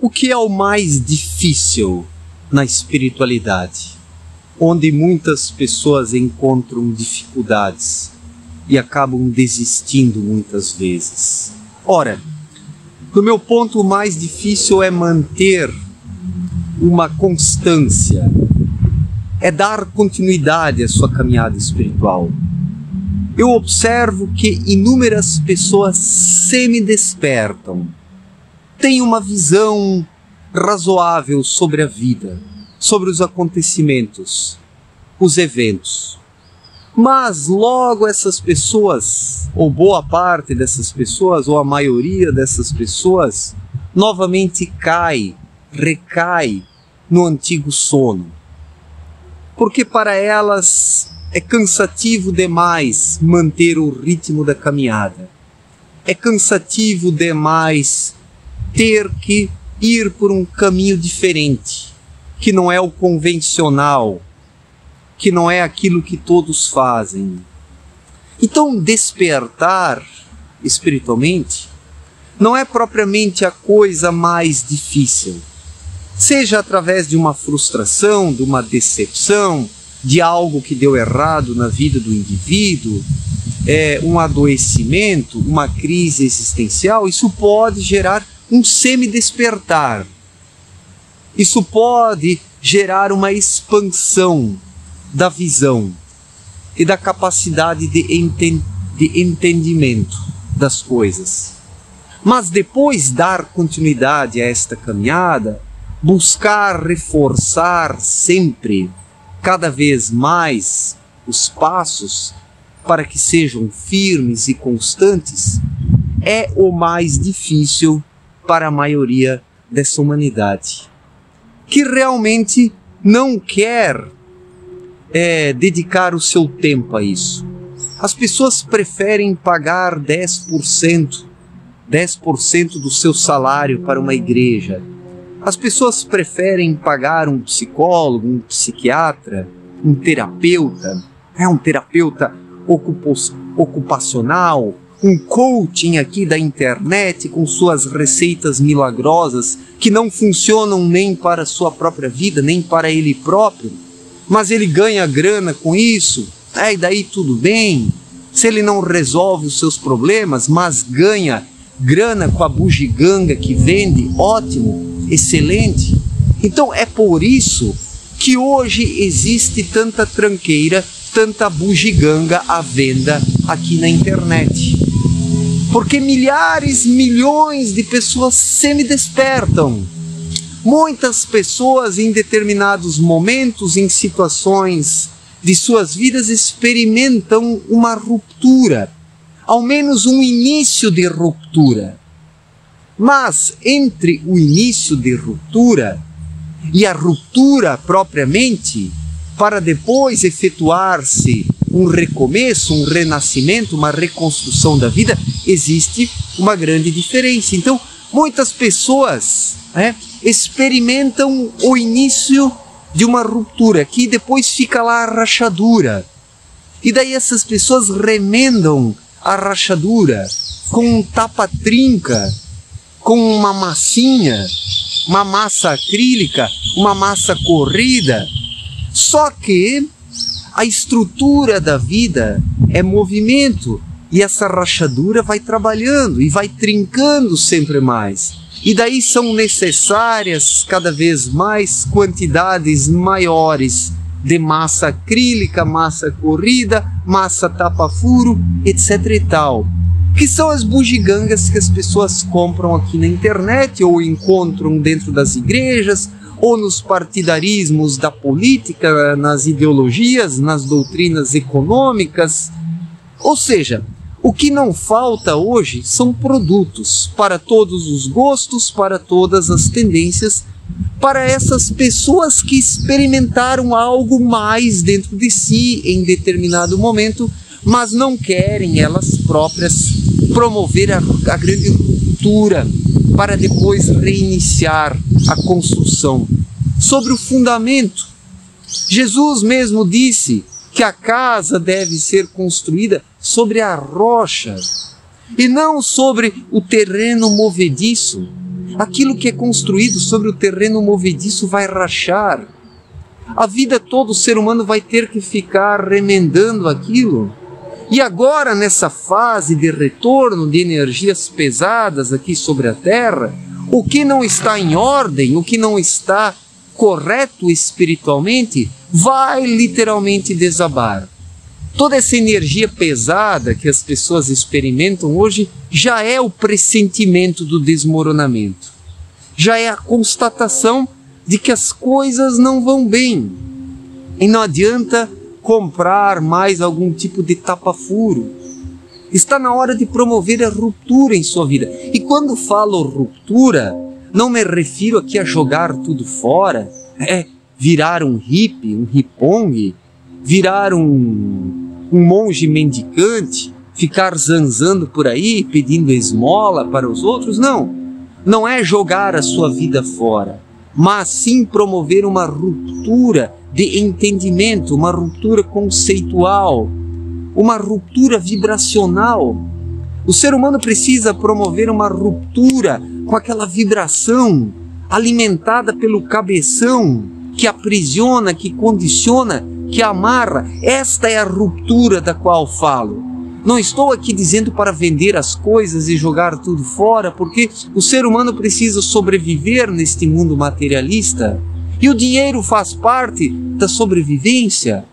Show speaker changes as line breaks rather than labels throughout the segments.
O que é o mais difícil na espiritualidade, onde muitas pessoas encontram dificuldades e acabam desistindo muitas vezes? Ora, do meu ponto, o mais difícil é manter uma constância, é dar continuidade à sua caminhada espiritual. Eu observo que inúmeras pessoas semi-despertam, têm uma visão razoável sobre a vida, sobre os acontecimentos, os eventos. Mas logo essas pessoas, ou boa parte dessas pessoas, ou a maioria dessas pessoas, novamente recai no antigo sono. Porque para elas é cansativo demais manter o ritmo da caminhada. É cansativo demais ter que ir por um caminho diferente, que não é o convencional, que não é aquilo que todos fazem. Então, despertar espiritualmente não é propriamente a coisa mais difícil. Seja através de uma frustração, de uma decepção, de algo que deu errado na vida do indivíduo, um adoecimento, uma crise existencial, isso pode gerar um semi-despertar. Isso pode gerar uma expansão da visão e da capacidade de entendimento das coisas. Mas depois dar continuidade a esta caminhada, buscar reforçar sempre, cada vez mais, os passos para que sejam firmes e constantes, é o mais difícil para a maioria dessa humanidade, que realmente não quer dedicar o seu tempo a isso. As pessoas preferem pagar 10% do seu salário para uma igreja. As pessoas preferem pagar um psicólogo, um psiquiatra, um terapeuta ocupacional, um coaching aqui da internet com suas receitas milagrosas que não funcionam nem para a sua própria vida, nem para ele próprio, mas ele ganha grana com isso, e daí tudo bem. Se ele não resolve os seus problemas, mas ganha grana com a bugiganga que vende, ótimo, excelente. Então é por isso que hoje existe tanta tranqueira, tanta bugiganga à venda aqui na internet. Porque milhares, milhões de pessoas semi-despertam. Muitas pessoas em determinados momentos, em situações de suas vidas, experimentam uma ruptura, ao menos um início de ruptura. Mas entre o início de ruptura e a ruptura propriamente, para depois efetuar-se um recomeço, um renascimento, uma reconstrução da vida, existe uma grande diferença. Então, muitas pessoas experimentam o início de uma ruptura, que depois fica lá a rachadura. E daí essas pessoas remendam a rachadura com um tapa-trinca, com uma massinha, uma massa acrílica, uma massa corrida. Só que a estrutura da vida é movimento, e essa rachadura vai trabalhando e vai trincando sempre mais. E daí são necessárias cada vez mais quantidades maiores de massa acrílica, massa corrida, massa tapa-furo, etc. e tal. Que são as bugigangas que as pessoas compram aqui na internet, ou encontram dentro das igrejas, ou nos partidarismos da política, nas ideologias, nas doutrinas econômicas. Ou seja, o que não falta hoje são produtos para todos os gostos, para todas as tendências, para essas pessoas que experimentaram algo mais dentro de si em determinado momento, mas não querem elas próprias promover a grande ruptura para depois reiniciar a construção sobre o fundamento. Jesus mesmo disse que a casa deve ser construída sobre a rocha e não sobre o terreno movediço. Aquilo que é construído sobre o terreno movediço vai rachar. A vida toda o ser humano vai ter que ficar remendando aquilo. E agora, nessa fase de retorno de energias pesadas aqui sobre a Terra, o que não está em ordem, o que não está correto espiritualmente, vai literalmente desabar. Toda essa energia pesada que as pessoas experimentam hoje já é o pressentimento do desmoronamento. Já é a constatação de que as coisas não vão bem. E não adianta comprar mais algum tipo de tapa-furo. Está na hora de promover a ruptura em sua vida. E quando falo ruptura, não me refiro aqui a jogar tudo fora, virar um hippie, um hipong, virar um monge mendicante, ficar zanzando por aí, pedindo esmola para os outros. Não, não é jogar a sua vida fora, mas sim promover uma ruptura de entendimento, uma ruptura conceitual, uma ruptura vibracional. O ser humano precisa promover uma ruptura com aquela vibração alimentada pelo cabeção que aprisiona, que condiciona, que amarra. Esta é a ruptura da qual falo. Não estou aqui dizendo para vender as coisas e jogar tudo fora, porque o ser humano precisa sobreviver neste mundo materialista. E o dinheiro faz parte da sobrevivência.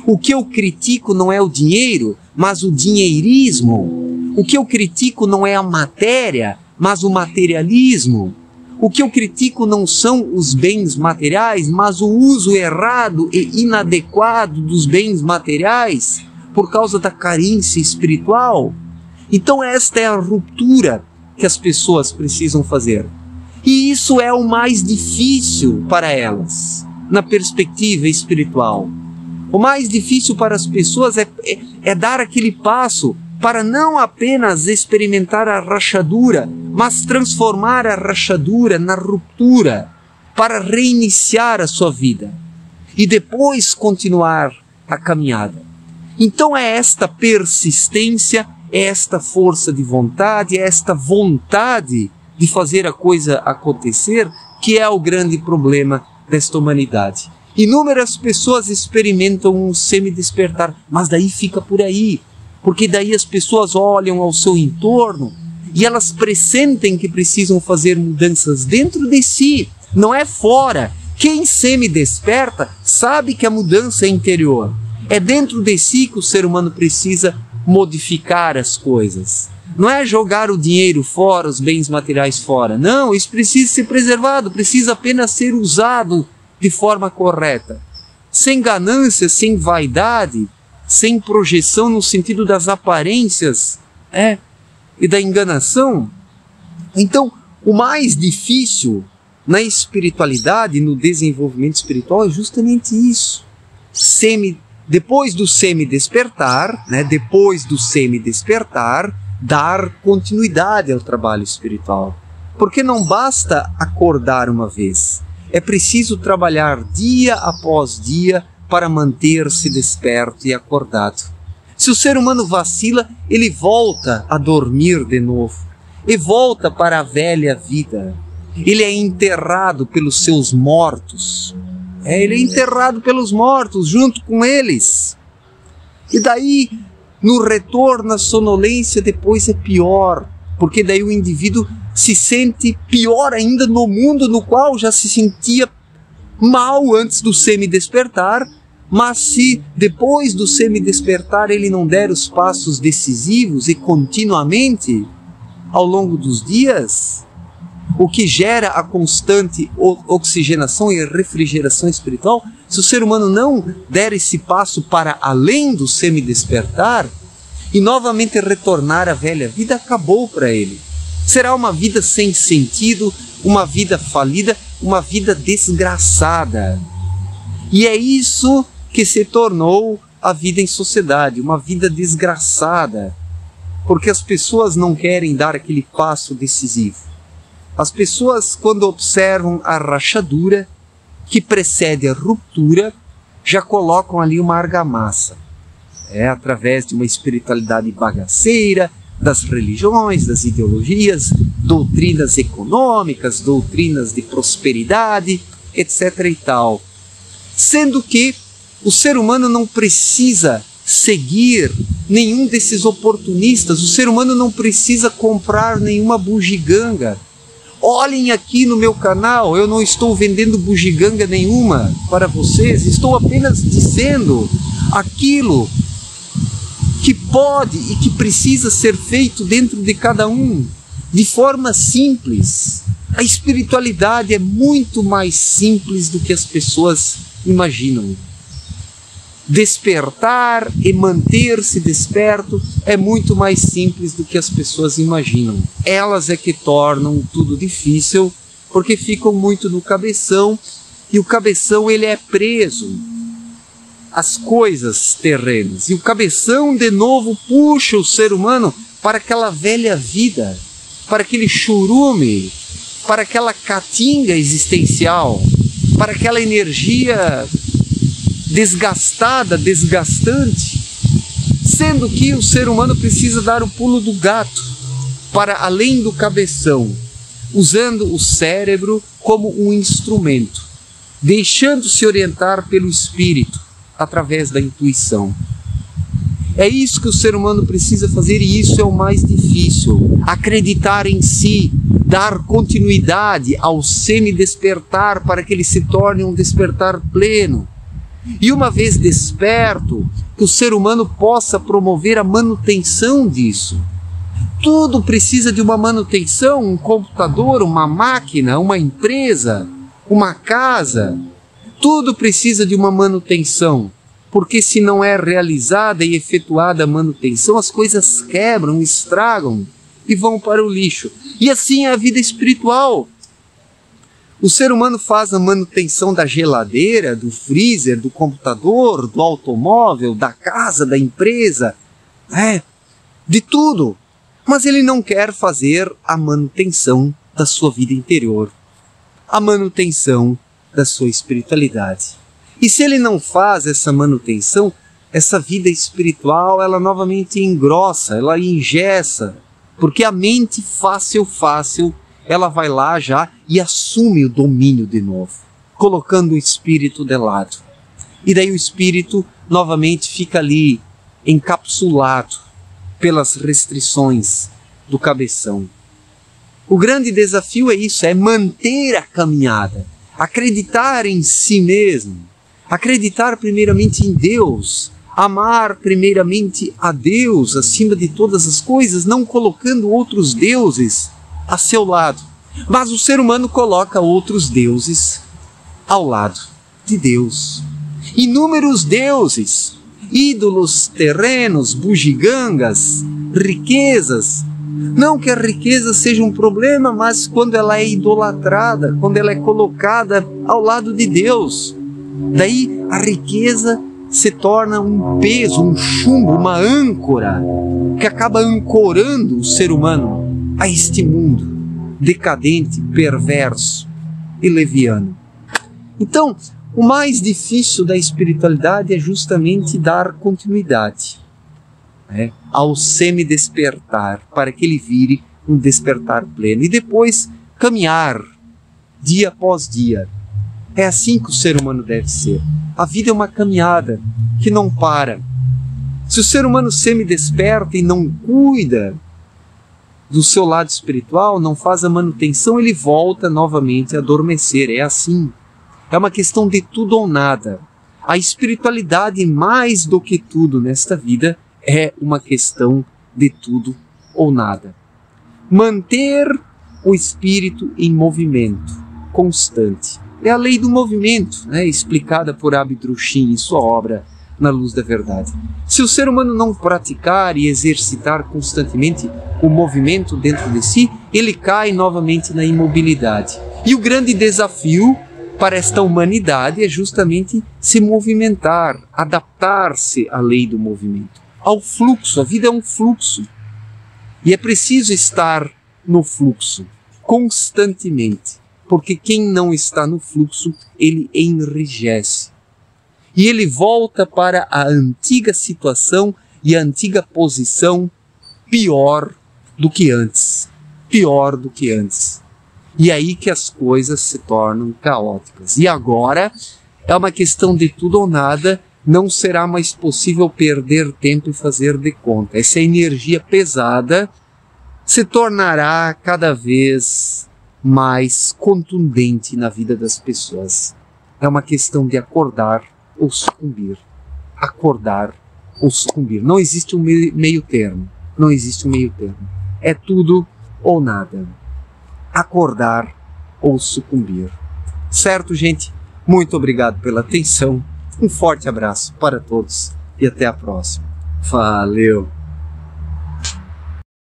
O que eu critico não é o dinheiro, mas o dinheirismo. O que eu critico não é a matéria, mas o materialismo. O que eu critico não são os bens materiais, mas o uso errado e inadequado dos bens materiais por causa da carência espiritual. Então esta é a ruptura que as pessoas precisam fazer. E isso é o mais difícil para elas, na perspectiva espiritual. O mais difícil para as pessoas é dar aquele passo para não apenas experimentar a rachadura, mas transformar a rachadura na ruptura, para reiniciar a sua vida e depois continuar a caminhada. Então é esta persistência, é esta força de vontade, é esta vontade de fazer a coisa acontecer que é o grande problema desta humanidade. Inúmeras pessoas experimentam um semi-despertar, mas daí fica por aí. Porque daí as pessoas olham ao seu entorno e elas pressentem que precisam fazer mudanças dentro de si, não é fora. Quem semi-desperta sabe que a mudança é interior. É dentro de si que o ser humano precisa modificar as coisas. Não é jogar o dinheiro fora, os bens materiais fora. Não, isso precisa ser preservado, precisa apenas ser usado de forma correta. Sem ganância, sem vaidade, sem projeção no sentido das aparências e da enganação. Então, o mais difícil na espiritualidade, no desenvolvimento espiritual, é justamente isso. Depois do semi-despertar, dar continuidade ao trabalho espiritual. Porque não basta acordar uma vez. É preciso trabalhar dia após dia para manter-se desperto e acordado. Se o ser humano vacila, ele volta a dormir de novo e volta para a velha vida. Ele é enterrado pelos seus mortos. Ele é enterrado pelos mortos junto com eles. E daí, no retorno à sonolência, depois é pior, porque daí o indivíduo se sente pior ainda no mundo no qual já se sentia mal antes do semi-despertar. Mas se depois do semi-despertar ele não der os passos decisivos e continuamente ao longo dos dias, o que gera a constante oxigenação e refrigeração espiritual, se o ser humano não der esse passo para além do semi-despertar e novamente retornar à velha vida, acabou para ele. Será uma vida sem sentido, uma vida falida, uma vida desgraçada. E é isso que se tornou a vida em sociedade, uma vida desgraçada, porque as pessoas não querem dar aquele passo decisivo. As pessoas, quando observam a rachadura que precede a ruptura, já colocam ali uma argamassa. Através de uma espiritualidade bagaceira, das religiões, das ideologias, doutrinas econômicas, doutrinas de prosperidade, etc. e tal. Sendo que o ser humano não precisa seguir nenhum desses oportunistas, o ser humano não precisa comprar nenhuma bugiganga. Olhem aqui no meu canal, eu não estou vendendo bugiganga nenhuma para vocês, estou apenas dizendo aquilo que pode e que precisa ser feito dentro de cada um, de forma simples. A espiritualidade é muito mais simples do que as pessoas imaginam. Despertar e manter-se desperto é muito mais simples do que as pessoas imaginam. Elas é que tornam tudo difícil, porque ficam muito no cabeção, e o cabeção ele é preso às coisas terrenas. E o cabeção, de novo, puxa o ser humano para aquela velha vida, para aquele churume, para aquela caatinga existencial, para aquela energia desgastada, desgastante, sendo que o ser humano precisa dar o pulo do gato para além do cabeção, usando o cérebro como um instrumento, deixando-se orientar pelo espírito através da intuição. É isso que o ser humano precisa fazer, e isso é o mais difícil. Acreditar em si, dar continuidade ao semi-despertar para que ele se torne um despertar pleno. E uma vez desperto, que o ser humano possa promover a manutenção disso. Tudo precisa de uma manutenção, um computador, uma máquina, uma empresa, uma casa. Tudo precisa de uma manutenção, porque se não é realizada e efetuada a manutenção, as coisas quebram, estragam e vão para o lixo. E assim é a vida espiritual. O ser humano faz a manutenção da geladeira, do freezer, do computador, do automóvel, da casa, da empresa, de tudo. Mas ele não quer fazer a manutenção da sua vida interior, a manutenção da sua espiritualidade. E se ele não faz essa manutenção, essa vida espiritual, ela novamente engrossa, ela engessa, porque a mente fácil, ela vai lá já e assume o domínio de novo, colocando o espírito de lado. E daí o espírito novamente fica ali encapsulado pelas restrições do cabeção. O grande desafio é isso, é manter a caminhada, acreditar em si mesmo, acreditar primeiramente em Deus, amar primeiramente a Deus acima de todas as coisas, não colocando outros deuses a seu lado. Mas o ser humano coloca outros deuses ao lado de Deus. Inúmeros deuses, ídolos terrenos, bugigangas, riquezas. Não que a riqueza seja um problema, mas quando ela é idolatrada, quando ela é colocada ao lado de Deus, daí a riqueza se torna um peso, um chumbo, uma âncora, que acaba ancorando o ser humano a este mundo decadente, perverso e leviano. Então, o mais difícil da espiritualidade é justamente dar continuidade ao semi-despertar, para que ele vire um despertar pleno. E depois caminhar dia após dia. É assim que o ser humano deve ser. A vida é uma caminhada que não para. Se o ser humano semi-desperta e não cuida do seu lado espiritual, não faz a manutenção, ele volta novamente a adormecer. É assim. É uma questão de tudo ou nada. A espiritualidade, mais do que tudo nesta vida, é uma questão de tudo ou nada. Manter o espírito em movimento constante. É a lei do movimento, explicada por Abdrushim em sua obra Na Luz da Verdade. Se o ser humano não praticar e exercitar constantemente o movimento dentro de si, ele cai novamente na imobilidade. E o grande desafio para esta humanidade é justamente se movimentar, adaptar-se à lei do movimento, ao fluxo. A vida é um fluxo. E é preciso estar no fluxo constantemente, porque quem não está no fluxo, ele enrijece. E ele volta para a antiga situação e a antiga posição pior do que antes. Pior do que antes. E aí que as coisas se tornam caóticas. E agora é uma questão de tudo ou nada, não será mais possível perder tempo e fazer de conta. Essa energia pesada se tornará cada vez mais contundente na vida das pessoas. É uma questão de acordar ou sucumbir. Acordar ou sucumbir. Não existe um meio termo. Não existe um meio termo. É tudo ou nada. Acordar ou sucumbir. Certo, gente? Muito obrigado pela atenção. Um forte abraço para todos e até a próxima. Valeu!